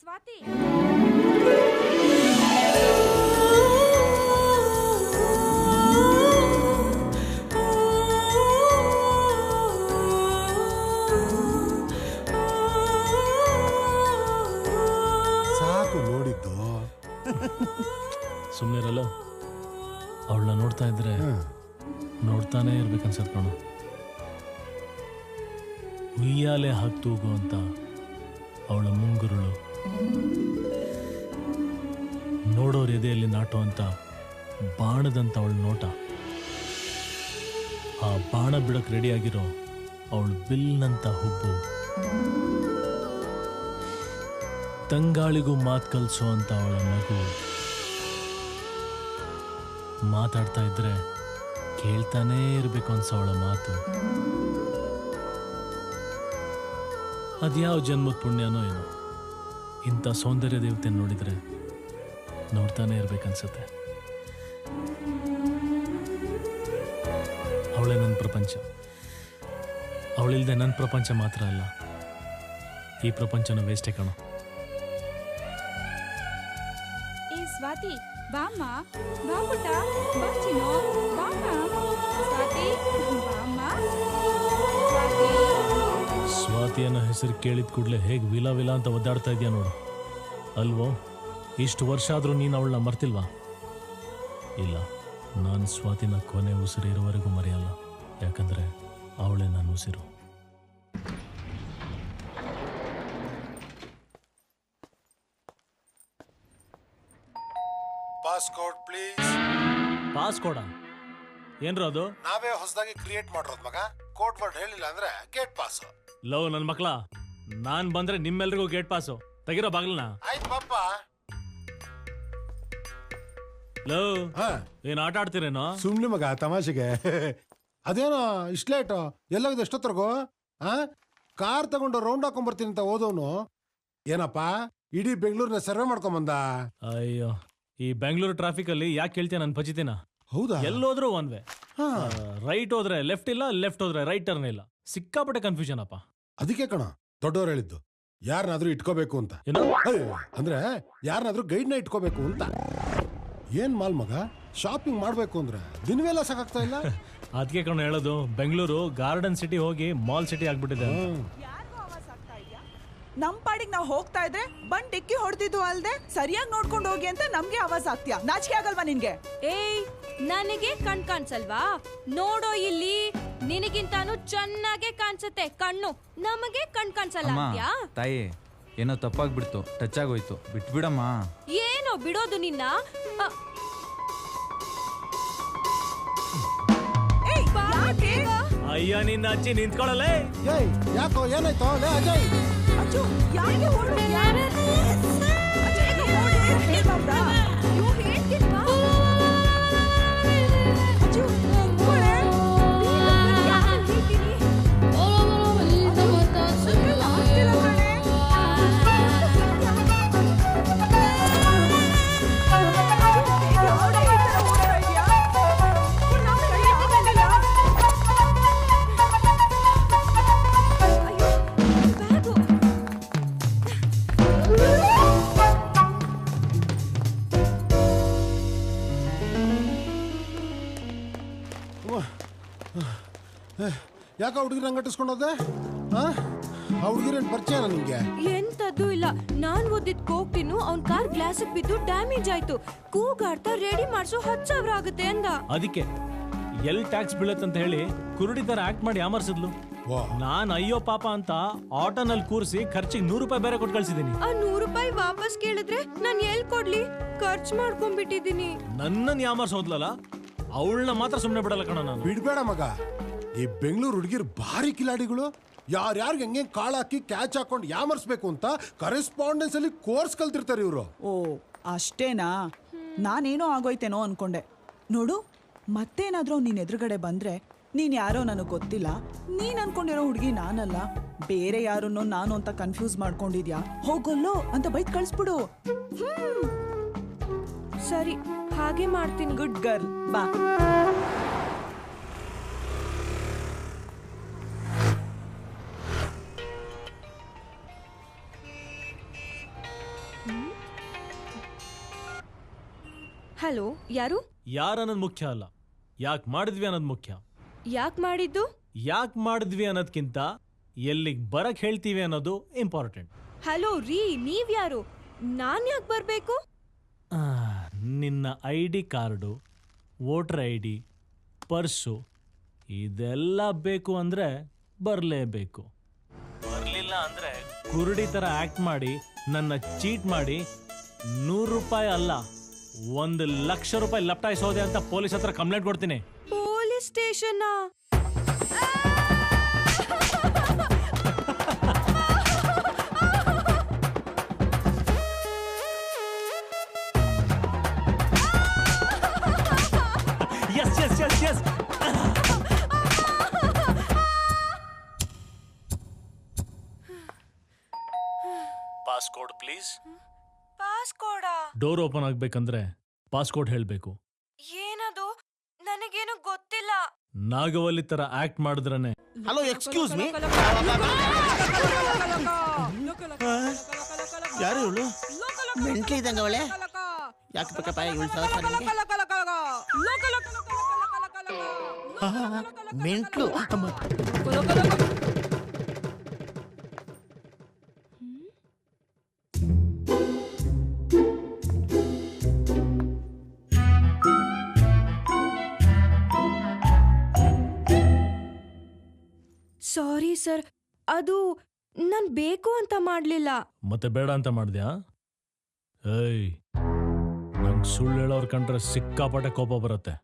ಸ್ವಾತಿ ಸಾಕು ನೋಡಿದ್ದು. ಸುಮ್ಮನಿರಲ್ಲ, ಅವಳನ್ನ ನೋಡ್ತಾ ಇದ್ರೆ ನೋಡ್ತಾನೆ ಇರ್ಬೇಕನ್ಸತ್ ಕಣೋ. ಉಯ್ಯಾಲೆ ಹಾಕಿ ತೂಗು ಅಂತ ಅವಳ ಮುಂಗುರುಳು, ನೋಡೋರ್ ಎದೆಯಲ್ಲಿ ನಾಟೋ ಅಂತ ಬಾಣದಂತ ಅವಳ ನೋಟ, ಆ ಬಾಣ ಬಿಡಕ್ ರೆಡಿಯಾಗಿರೋ ಅವಳು ಬಿಲ್ನಂತ ಹುಬ್ಬು, ತಂಗಾಳಿಗೂ ಮಾತು ಕಲಿಸೋ ಅಂತ ಅವಳ ನಗು, ಮಾತಾಡ್ತಾ ಇದ್ರೆ ಕೇಳ್ತಾನೇ ಇರಬೇಕು ಅನ್ಸೋ ಅವಳ ಮಾತು. ಅದ್ಯಾವ ಜನ್ಮದ ಪುಣ್ಯನೋ ಏನೋ, ಇಂಥ ಸೌಂದರ್ಯ ದೇವತೆ ನೋಡಿದ್ರೆ ನೋಡ್ತಾನೆ ಇರ್ಬೇಕನ್ಸುತ್ತೆ. ಅವಳೇ ನನ್ನ ಪ್ರಪಂಚ. ಅವಳಿಲ್ದೆ ನನ್ನ ಪ್ರಪಂಚ ಮಾತ್ರ ಅಲ್ಲ, ಈ ಪ್ರಪಂಚನ ವೇಸ್ಟೇ ಕಣೋ. ಸ್ವಾತಿ ಬಾಮ್ಮ, ಬಾ ಪುಟ್ಟ, ಬಾ ಚಿನ್ನು, ಬಾಮ್ಮ. ಸ್ವಾತಿ ಬಾಮ್ಮ. ಸ್ವಾತಿ ಅನ್ನೋ ಹೆಸರು ಕೇಳಿದ ಕೂಡಲೇ ಹೇಗೆ ವಿಲ ವಿಲ ಅಂತ ಒದ್ದಾಡ್ತಾ ಇದೆಯಾ ನೋಡು. ಅಲ್ವೋ, ಇಷ್ಟು ವರ್ಷ ಆದರೂ ನೀನು ಅವಳನ್ನ ಮರ್ತಿಲ್ವಾ? ಇಲ್ಲ, ನಾನು ಸ್ವಾತಿನ ಕೊನೆ ಉಸಿರು ಇರೋವರೆಗೂ ಮರೆಯಲ್ಲ. ಯಾಕಂದರೆ ಅವಳೇ ನನ್ನ ಉಸಿರು. Passcode please. ಪಾಸ್ಕೋಡ ಏನ್ರ ಅದು? ನಾವೇ ಹೊಸದಾಗಿ ಕ್ರಿಯೇಟ್ ಮಾಡಿರೋದು ಮಗ. ಕೋಡ್ ವರ್ಡ್ ಹೇಳಿಲ್ಲ ಅಂದ್ರೆ ಗೇಟ್ ಪಾಸ್. ಲವ್ ನನ್ನ ಮಕ್ಳ, ನಾನ್ ಬಂದ್ರೆ ನಿಮ್ಮೆಲ್ರಿಗೂ ಗೇಟ್ ಪಾಸು. ತೆಗಿರೋ ಬಾಗ್ಲನ. ಆಯ್ತು ಪಾಪ. ಲವ್ ಏನ್ ಆಟ ಆಡ್ತೀರೇನೋ? ಸುಮ್ನೆ ಮಗ, ತಮಾಷೆಗೆ. ಅದೇನೋ ಇಷ್ಟ ಲೇಟು, ಎಲ್ಲೋಗಿದೆ ಎಷ್ಟೊತ್ತರ್ಗು? ಕಾರ್ ತಗೊಂಡು ರೌಂಡ್ ಹಾಕೊಂಡ್ ಬರ್ತೀನಿ ಅಂತ ಓದೋನು ಏನಪ್ಪ ಇಡೀ ಬೆಂಗಳೂರಿನ ಸರ್ವೆ ಮಾಡ್ಕೊಂಬಂದ. ಅಯ್ಯೋ, ಈ ಬೆಂಗಳೂರು ಟ್ರಾಫಿಕ್ ಅಲ್ಲಿ ಯಾಕೆ ಕೇಳ್ತೀಯ ನನ್ ಪಚಿತಿನ? ಹೌದಾ? ಎಲ್ಲೋದ್ರೂ ಒನ್ ವೇ. ರೈಟ್ ಹೋದ್ರೆ ಲೆಫ್ಟ್ ಇಲ್ಲ, ಲೆಫ್ಟ್ ಹೋದ್ರೆ ರೈಟ್ ಟರ್ನ್ ಇಲ್ಲ. ಸಿಕ್ಕಾಪಟ್ಟೆ ಕನ್ಫ್ಯೂಷನ್ ಅಪ್ಪ. ಅದಕ್ಕೆ ಕಣ ದೊಡ್ಡವ್ರು ಹೇಳಿದ್ದು, ಯಾರನ್ನಾದ್ರೂ ಇಟ್ಕೋಬೇಕು ಅಂತ. ಅಂದ್ರೆ ಯಾರನ್ನಾದ್ರೂ ಗೈಡ್ನ ಇಟ್ಕೋಬೇಕು ಅಂತ. ಏನ್ ಮಾಲ್ ಮಗ, ಶಾಪಿಂಗ್ ಮಾಡ್ಬೇಕು ಅಂದ್ರೆ ದಿನವೆಲ್ಲ ಸಾಕಾಗ್ತಾ ಇಲ್ಲ. ಅದಕ್ಕೆ ಕಣ ಹೇಳೋದು, ಬೆಂಗಳೂರು ಗಾರ್ಡನ್ ಸಿಟಿ ಹೋಗಿ ಮಾಲ್ ಸಿಟಿ ಆಗ್ಬಿಟ್ಟಿದೆ. ನಮ್ ಪಾಡಿಗೆ ನಾವು ಹೋಗ್ತಾ ಇದ್ರೆ ಬಂದ್ ಡಿಕ್ಕಿ ಹೊಡೆದಿದ್ದು ಅಲ್ದೆ ಸರಿಯಾಗಿ ನೋಡ್ಕೊಂಡು ಹೋಗಿ ಅಂತ ನಮ್ಗೆ ಆವಾಜ್ ಆಗ್ತೀಯಾ? ನಾಚಿಕೆ ಆಗಲ್ವಾ ನಿನ್ಗೆ? ಏಯ್, ನನಗೆ ಕಣ್ ಕಾಣಿಸಲ್ವಾ? ನೋಡೋ ಇಲ್ಲಿ, ನಿನಗಿಂತಾನು ಚೆನ್ನಾಗೆ ಕಾಣಿಸುತ್ತೆ ಕಣ್ಣು, ನಮಗೆ ಕಣ್ ಕಾಣಿಸಲ್ಲ ಅಂತ್ಯಾ? ತಾಯಿ, ಏನೋ ತಪ್ಪಾಗ್ಬಿಡ್ತು, ಟಚ್ ಆಗೋಯ್ತು, ಬಿಟ್ಬಿಡಮ್ಮ. ಏನೋ ಬಿಡೋದು ನಿನ್ನ? ಅಯ್ಯ, ನಿನ್ನ ಅಜ್ಜಿ ನಿಂತ್ಕೊಳ್ಳಲೇ. ಯಾಕೋ ಏನಾಯ್ತೋ ಲೇ ಅಜಯ್? ಅಜ್ಜು ಯಾಕೆ ಹೊರಡ್ತೀಯಾ? ಯಾಕ ಹುಡುಗಿರ ಅಂಗಟಿಸ್ಕೊಂಡೋದೆ? ಆ ಹುಡುಗಿರೇನ್ ಪರಿಚಯ ನಿಂಗೆ? ಎಂತದ್ದು ಇಲ್ಲ, ನಾನ್ ಓದಿದ್ ಕೋಕ್ಟಿನು ಅವ್ನ್ ಕಾರ್ ಗ್ಲಾಸ್ ಬಿದ್ದು ಡ್ಯಾಮೇಜ್ ಆಯ್ತು. ಕೂಗಾಡ್ತಾ ರೆಡಿ ಮಾಡ್ಸೋ 10,000 ಆಗುತ್ತೆ ಅಂದ. ಅದಕ್ಕೆ ಎಲ್ ಟ್ಯಾಕ್ಸ್ ಬೀಳತ್ತಂತ ಹೇಳಿ ಕುರುಡಿ ತರ ಆಕ್ಟ್ ಮಾಡಿ ಯಾಮರ್ಸಿದ್ಲು. ನಾನ್ ಅಯ್ಯೋ ಪಾಪ ಅಂತ ಆಟೋನಲ್ಲಿ ಕೂರಿಸಿ ಖರ್ಚಿಗೆ 100 ರೂಪಾಯಿ ಬೇರೆ ಕೊಟ್ಟು ಕಳ್ಸಿದೀನಿ. ಆ 100 ರೂಪಾಯಿ ವಾಪಸ್ ಕೇಳಿದ್ರೆ ನಾನ್ ಎಲ್ ಕೊಡ್ಲಿ? ಖರ್ಚು ಮಾಡ್ಕೊಂಡ್ಬಿಟ್ಟಿದೀನಿ. ನನ್ನನ್ ಯಾಮರ್ಸೋದ್ಲಲ್ಲ, ಅವಳನ್ನ ಮಾತ್ರ ಸುಮ್ನೆ ಬಿಡಲ್ಲ ಕಣ ನಾನು. ಬಿಡ್ಬೇಡ ಮಗ, ಈ ಬೆಂಗಳೂರು ಹುಡುಗಿರು ಭಾರಿ ಕಿಲಾಡಿಗಳು. ಯಾರ್ಯಾರಿಗೆ ಹೆಂಗೆ ಕಾಳು ಹಾಕಿ ಕ್ಯಾಚ್ ಹಾಕೊಂಡು ಯಾಮರ್ಸ್ಬೇಕು ಅಂತ ಕರೆಸ್ಪಾಂಡೆನ್ಸ್ ಅಲ್ಲಿ ಕೋರ್ಸ್ ಕಲ್ತಿರ್ತಾರೆ ಇವರು. ಓ ಅಷ್ಟೇನಾ? ನಾನೇನೋ ಆಗೋಯ್ತೇನೋ ಅನ್ಕೊಂಡೆ. ನೋಡು, ಮತ್ತೇನಾದ್ರೂ ನೀನ್ ಎದುರುಗಡೆ ಬಂದ್ರೆ ನೀನ್ ಯಾರೋ ನನಗ್ ಗೊತ್ತಿಲ್ಲ, ನೀನ್ ಅನ್ಕೊಂಡಿರೋ ಹುಡುಗಿ ನಾನಲ್ಲ, ಬೇರೆ ಯಾರನ್ನೋ ನಾನು ಅಂತ ಕನ್ಫ್ಯೂಸ್ ಮಾಡ್ಕೊಂಡಿದ್ಯಾ, ಹೋಗೊಲ್ಲೋ ಅಂತ ಬೈಕ್ ಕಳಿಸ್ಬಿಡು. ಸರಿ, ಹಾಗೆ ಮಾಡ್ತೀನಿ. ಗುಡ್ ಗರ್ಲ್, ಬಾ. ಹಲೋ, ಯಾರು? ಯಾರನ್ನೋದು ಮುಖ್ಯ ಅಲ್ಲ, ಯಾಕೆ ಮಾಡಿದ್ವಿ ಅನ್ನೋದು ಮುಖ್ಯ. ಯಾಕೆ ಮಾಡಿದ್ದು? ಯಾಕೆ ಮಾಡಿದ್ವಿ ಅನ್ನೋದ್ಕಿಂತ ಎಲ್ಲಿಗೆ ಬರಕ್ ಹೇಳ್ತೀವಿ ಅನ್ನೋದು ಇಂಪಾರ್ಟೆಂಟ್. ಹಲೋ ರೀ, ನೀವ್ಯಾರು? ನಾನ್ ಯಾಕೆ ಬರ್ಬೇಕು? ನಿನ್ನ ID card, voter ID, purse ಇದೆಲ್ಲ ಬೇಕು ಅಂದರೆ ಬರಲೇಬೇಕು. ಬರಲಿಲ್ಲ ಅಂದರೆ ಕುರುಡಿ ಥರ ಆ್ಯಕ್ಟ್ ಮಾಡಿ ನನ್ನ ಚೀಟ್ ಮಾಡಿ 100 ರೂಪಾಯಿ ಅಲ್ಲ 1 ಲಕ್ಷ ರೂಪಾಯಿ ಲಪ್ಟಾಯಿಸೋದೆ ಅಂತ ಪೊಲೀಸ್ ಹತ್ರ ಕಂಪ್ಲೇಂಟ್ ಕೊಡ್ತೀನಿ. Police station? Yes yes yes yes. Passcode please. ಪಾಸ್ಕೋಡಾ? ಡೋರ್ ಓಪನ್ ಆಗ್ಬೇಕಂದ್ರೆ ಪಾಸ್ಕೋಡ್ ಹೇಳಬೇಕು. ಏನದು? ನನಗೇನು ಗೊತ್ತಿಲ್ಲ. ನಾಗವಲ್ಲಿ ತರ ಆಕ್ಟ್ ಮಾಡಿದ್ರನೆ. Hello, excuse me. ಯಾರು ಇವಳು? ಮೆಂಟ್ಲಿ ಇದ್ದಂಗ ಅವಳೆ. ಯಾಕೆ ಬೇಕಪ್ಪ ಇವಳು ಸಹಸ ನಿಮಗೆ? ಮೆಂಟ್ಲು. ಸಾರಿ ಸರ್, ಅದು ನಾನ್ ಬೇಕು ಅಂತ ಮಾಡ್ಲಿಲ್ಲ. ಮತ್ತೆ ಬೇಡ ಅಂತ ಮಾಡಿದ್ಯಾ? ಏಯ್, ನಂಗೆ ಸುಳ್ಳು ಹೇಳೋರ್ ಕಂಡ್ರೆ ಸಿಕ್ಕಾಪಟ್ಟೆ ಕೋಪ ಬರುತ್ತೆ.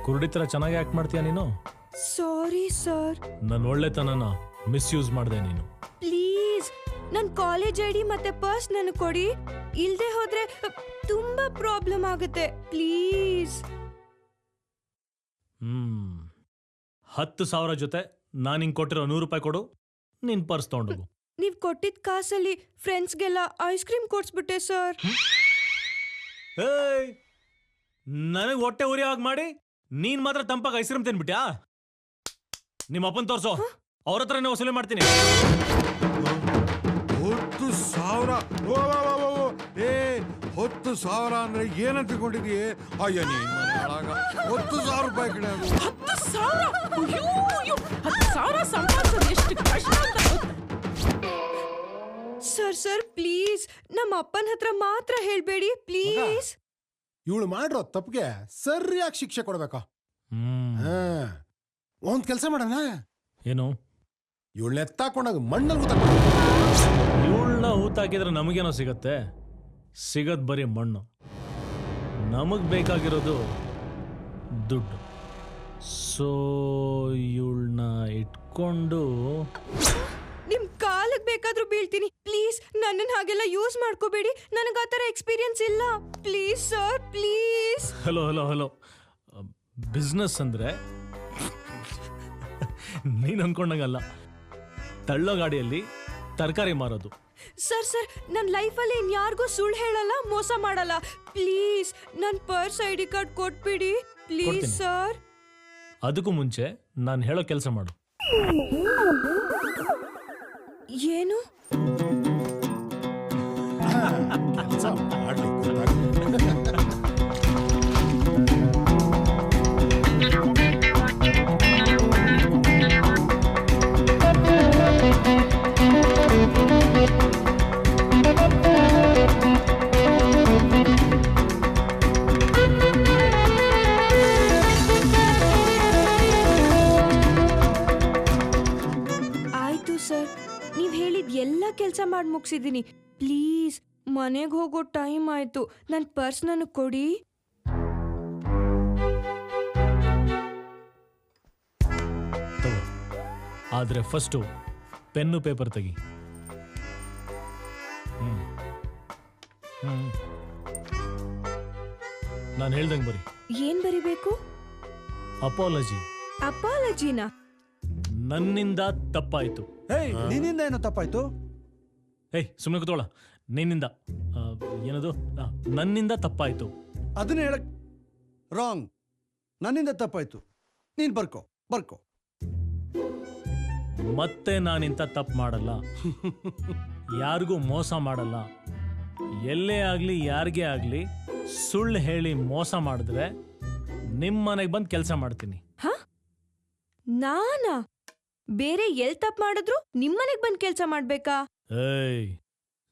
ಕುರುಡಿ ತರ ಚೆನ್ನಾಗಿ ಆಕ್ಟ್ ಮಾಡ್ತೀಯ ನೀನು. Sorry sir. ನನ್ನ ಒಳ್ಳೆತನನ ಮಿಸ್ಯೂಸ್ ಮಾಡಿದೆ ನೀನು. ಪ್ಲೀಸ್ ನನ್ ಕಾಲೇಜ್ ID ಮತ್ತೆ ಪರ್ಸ್ ನನಗೆ ಕೊಡಿ. ಇಲ್ದೆ ಹೋದ್ರೆ ತುಂಬಾ ಪ್ರಾಬ್ಲಮ್ ಆಗುತ್ತೆ. ಪ್ಲೀಸ್. 10,000 ಜೊತೆ ನಾನು ಹಿಂಗೆ ಕೊಟ್ಟಿರೋ 100 ರೂಪಾಯಿ ಕೊಡು, ನಿನ್ ಪರ್ಸ್ ತಗೊಂಡೋಗು. ನೀವ್ ಕೊಟ್ಟಿದ್ ಕಾಸಲ್ಲಿ ಫ್ರೆಂಡ್ಸ್ಗೆಲ್ಲ ಐಸ್ ಕ್ರೀಮ್ ಕೊಡ್ಸ್ಬಿಟ್ಟೆ ಸರ್. ಏಯ್, ನನಗೆ ಹೊಟ್ಟೆ ಉರಿ ಆಗಿ ಮಾಡಿ ನೀನ್ ಮಾತ್ರ ತಂಪಾಗಿ ಐಸ್ ಕ್ರೀಮ್ ತಿನ್ಬಿಟ್ಯಾ? ನಿಮ್ಮ ಅಪ್ಪನ್ ತೋರ್ಸೋ, ಅವ್ರ ಹತ್ರನೇ ವಸೂಲಿ ಮಾಡ್ತೀನಿ. 10,000 ಅಂದ್ರೆ ಏನಂತ ತಿಳ್ಕೊಂಡಿದೀಯ? ಅಯ್ಯ ನೀನ್ 10,000 ರೂಪಾಯಿ ಕಡೆ ಅದು. 10,000 ಸಂಪಾದಿಸೋದು ಎಷ್ಟು ಕಷ್ಟ ಅಂತ. ಸರ್ ಪ್ಲೀಸ್ ನಮ್ಮ ಅಪ್ಪನ ಹತ್ರ ಮಾತ್ರ ಹೇಳ್ಬೇಡಿ ಪ್ಲೀಸ್. ಇವಳು ಮಾಡಿರೋ ತಪ್ಪಿಗೆ ಸರಿಯಾಗಿ ಶಿಕ್ಷೆ ಕೊಡ್ಬೇಕಾ? ಒಂದ್ ಕೆಲಸ ಮಾಡೋಣ. ಏನು? ಇವಳನ್ನ ಎತ್ತಾಕೊಂಡಾಗ ಮಣ್ಣಲ್ಲಿ ಇವಳನ್ನ ಹೂತಾಕಿದ್ರೆ ನಮಗೇನೋ ಸಿಗತ್ತೆ? ಸಿಗದ್ ಬರೀ ಮಣ್ಣು. ನಮಗ್ ಬೇಕಾಗಿರೋದು ದುಡ್ಡು. ಸೊ ಇವಳನ್ನ ಇಟ್ಕೊಂಡು ನಿಮ್ ಕಾಲಕ್ಕೆ ಬೇಕಾದ್ರೂ ಬೀಳ್ತೀನಿ. ಪ್ಲೀಸ್ ನನ್ನನ್ನು ಹಾಗೆಲ್ಲ ಯೂಸ್ ಮಾಡ್ಕೋಬೇಡಿ. ನನಗೆ ಆ ಥರ ಎಕ್ಸ್ಪೀರಿಯನ್ಸ್ ಇಲ್ಲ. Please sir, please. Hello hello hello, business ಅಂದ್ರೆ ನೀನ್ ಅನ್ಕೊಂಡಂಗಲ್ಲ. ತಳ್ಳೋ ಗಾಡಿಯಲ್ಲಿ ತರಕಾರಿ ಮಾರೋದು. ಸರ್ ನನ್ನ ಲೈಫಲ್ಲಿ ಇನ್ಯಾರಿಗೂ ಸುಳ್ಳು ಹೇಳಲ್ಲ, ಮೋಸ ಮಾಡಲ್ಲ. ಪ್ಲೀಸ್ ನನ್ನ ಪರ್ಸ್ ID ಕಾರ್ಡ್ ಕೊಟ್ಬಿಡಿ ಪ್ಲೀಸ್ ಕೊಡ್ತೀನಿ. ಸರ್. ಅದಕ್ಕೂ ಮುಂಚೆ ನಾನು ಹೇಳೋ ಕೆಲಸ ಮಾಡು. ಏನು? ಕೆಲಸ ಮಾಡ್ಲಿಕ್ಕೆ ಆಯ್ತು ಸರ್, ನೀವ್ ಹೇಳಿದ ಎಲ್ಲ ಕೆಲಸ ಮಾಡಿ ಮುಗಿಸಿದ್ದೀನಿ. ಪ್ಲೀಸ್ ಮನೆಗೆ ಹೋಗೋ ಟೈಮ್ ಆಯ್ತು. ನನ್ನ ಪರ್ಸ್ ನನಗೆ ಕೊಡಿ. ತಗೋ, ಆದ್ರೆ ಫಸ್ಟು ಪೆನ್ನು ಪೇಪರ್ ತೆಗಿ. ನಾನು ಹೇಳ್ದಂಗೆ ಬರಿ. ಏನ್ ಬರಿಬೇಕು? ಅಪಾಲಜಿ. ಅಪಾಲಜಿನಾ? ನನ್ನಿಂದ ತಪ್ಪಾಯ್ತು. ನಿನ್ನಿಂದ ಏನೋ ತಪ್ಪಾಯ್ತು? ಏಯ್ ಸುಮ್ಮನೆ ಕೂತ್ಕೊಳ್ಳ. ನಿನ್ನಿಂದ ಏನದು? ನನ್ನಿಂದ ತಪ್ಪಾಯ್ತು. ಅದನ್ನ ಹೇಳಕ್ ರಾಂಗ್. ನನ್ನಿಂದ ತಪ್ಪಾಯ್ತು. ನೀನ್ ಬರ್ಕೋ. ಮತ್ತೆ ನಾನಿಂತ ತಪ್ಪು ಮಾಡಲ್ಲ. ಯಾರಿಗೂ ಮೋಸ ಮಾಡಲ್ಲ. ಎಲ್ಲೇ ಆಗ್ಲಿ ಯಾರಿಗೇ ಆಗ್ಲಿ ಸುಳ್ಳು ಹೇಳಿ ಮೋಸ ಮಾಡಿದ್ರೆ ನಿಮ್ಮ ಮನೆಗೆ ಬಂದು ಕೆಲಸ ಮಾಡ್ತೀನಿ. ಹ ನಾನಾ? ಬೇರೆ ಎಲ್ ತಪ್ಪು ಮಾಡಿದ್ರು ನಿಮ್ಮನೆಗ್ ಬಂದ್ ಕೆಲ್ಸ ಮಾಡ್ಬೇಕಾ? ಏಯ್,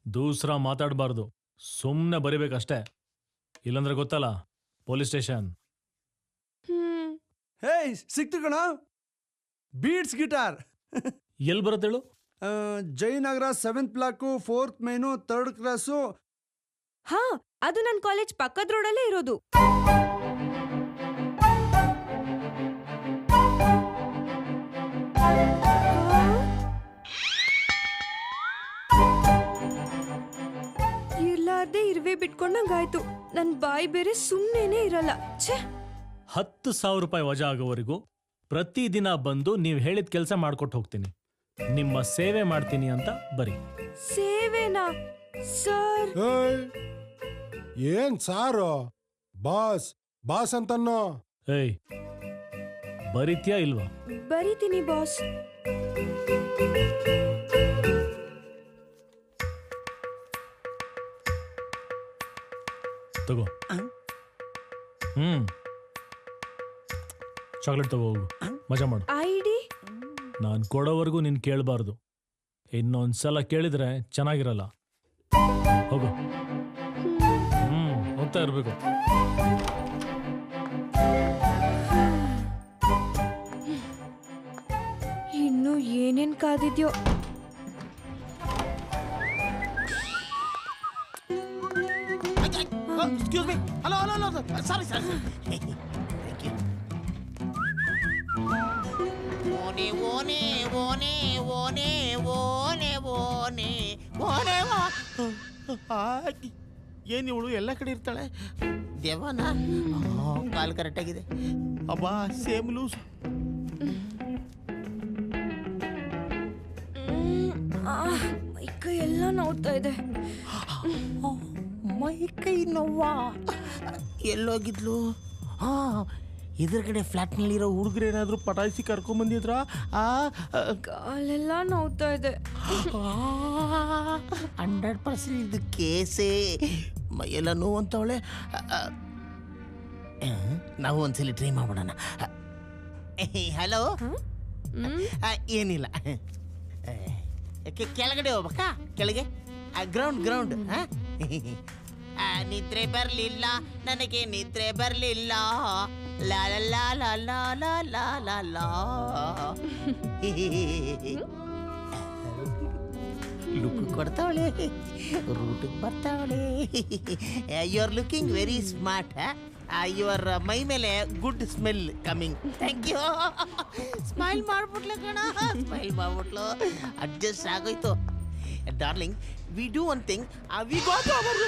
ದೂಸ್ರಾ ಮಾತಾಡಬಾರ್ದು, ಸುಮ್ಮನೆ ಬರಿಬೇಕಷ್ಟೇ. ಇಲ್ಲಂದ್ರೆ ಗೊತ್ತಲ್ಲ, ಪೊಲೀಸ್ ಸ್ಟೇಷನ್. ಹೇಯ್, ಸಿಕ್ತು ಕಣ, ಬೀಟ್ಸ್ ಗಿಟಾರ್. ಎಲ್ಲಿ ಬರುತ್ತೇಳು? ಜಯನಗರ 7th ಬ್ಲಾಕು 4th ಮೈನು 3rd ಕ್ರಾಸು. ಹಾ, ಅದು ನನ್ ಕಾಲೇಜ್ ಪಕ್ಕದ ರೋಡಲ್ಲೇ ಇರೋದು. ಇರ್ಲಾರ್ದೆ ಇರುವೆ ಬಿಟ್ಕೊಂಡಂಗಾಯ್ತು. ನನ್ ಬಾಯಿ ಬೇರೆ ಸುಮ್ಮನೆ ಇರಲ್ಲ. ಛೇ, 10,000 ರೂಪಾಯಿ ವಜಾ ಆಗೋವರೆಗೂ ಪ್ರತಿದಿನ ಬಂದು ನೀವು ಹೇಳಿದ ಕೆಲಸ ಮಾಡ್ಕೊಟ್ಟು ಹೋಗ್ತೀನಿ. ನಿಮ್ಮ ಸೇವೆ ಮಾಡ್ತೀನಿ ಅಂತ ಬರಿ. ಸೇವೆನಾ ಸರ್? ಏಯ್, ಏನ್ ಸಾರು? ಬಾಸ್ ಬಾಸ್ ಅಂತನ್ನೋ. ಏಯ್, ಬರಿತ್ಯಾ ಇಲ್ವಾ? ಬರೀತೀನಿ ಬಾಸ್. ತಗೋ. ಚಾಕ್ಲೇಟ್ ತಗೋ, ಹೋಗು, ಮಜಾ ಮಾಡು. ಐಡಿ ನಾನು ಕೊಡೋವರೆಗೂ ನೀನು ಕೇಳಬಾರ್ದು. ಇನ್ನೊಂದ್ಸಲ ಕೇಳಿದ್ರೆ ಚೆನ್ನಾಗಿರಲ್ಲ. ಹೋಗು. ಹೋಗ್ತಾ ಇರ್ಬೇಕು. ಇನ್ನು ಏನೇನ್ ಕಾದಿದ್ಯೋ. Excuse me. Hello hello hello, sorry sorry. Thank you. ಓನೆ ಓನೆ ಓನೆ ಓನೆ ಓನೆ ಓನೆ ಓನೆ ಏನು ಇವಳು ಎಲ್ಲ ಕಡೆ ಇರ್ತಾಳೆ? ದೇವನ ಕಾಲು ಕರೆಕ್ಟಾಗಿದೆ. ಅಬ್ಬಾ, ಸೇಮ್ ಲೂಸ್. ಮೈ ಕೈ ಎಲ್ಲ ನೋಡ್ತಾ ಇದೆ. ಮೈ ಕೈ ನೋವಾ? ಎಲ್ಲೋಗಿದ್ಲು? ಹಾ, ಎದುರುಗಡೆ ಫ್ಲಾಟ್ನಲ್ಲಿರೋ ಹುಡುಗರು ಏನಾದರೂ ಪಟಾಯಿಸಿ ಕರ್ಕೊಂಬಂದಿದ್ರ? ಕಾಲೆಲ್ಲ ನೋಡ್ತಾ ಇದೆ. 100% ಇದು ಕೇಸೇ. ಮೈಯೆಲ್ಲ ನೋವು ಅಂತವಳೆ. ನಾವು ಒಂದ್ಸಲಿ ಟ್ರೈ ಮಾಡೋಣ. ಹಲೋ. ಏನಿಲ್ಲ, ಕೆಳಗಡೆ ಹೋಗ್ಬೇಕಾ? ಕೆಳಗೆ ಗ್ರೌಂಡ್. ನಿದ್ರೆ ಬರಲಿಲ್ಲ ನನಗೆ, ನಿದ್ರೆ ಬರಲಿಲ್ಲ. ಲಾ ಲಾ ಲಾ ಲಾ ಲಾ ಲಾ ಲಾ ಲಾ. ಲುಕ್ ಕೊಡ್ತಾವಳೆ, ರೂಟಿಗೆ ಬರ್ತಾವಳೆ. You are looking very smart. Your ಮೈ ಮೇಲೆ good smell coming. Thank you. Smile ಮಾಡ್ಬಿಟ್ಲು ಕಣ, ಸ್ಮೈಲ್ ಮಾಡ್ಬಿಟ್ಲು. ಅಡ್ಜಸ್ಟ್ ಆಗೋಯ್ತು. Darling, we do one thing. We go to our.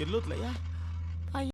ಎಲ್ಲೋದ್ಲಯ್ಯ?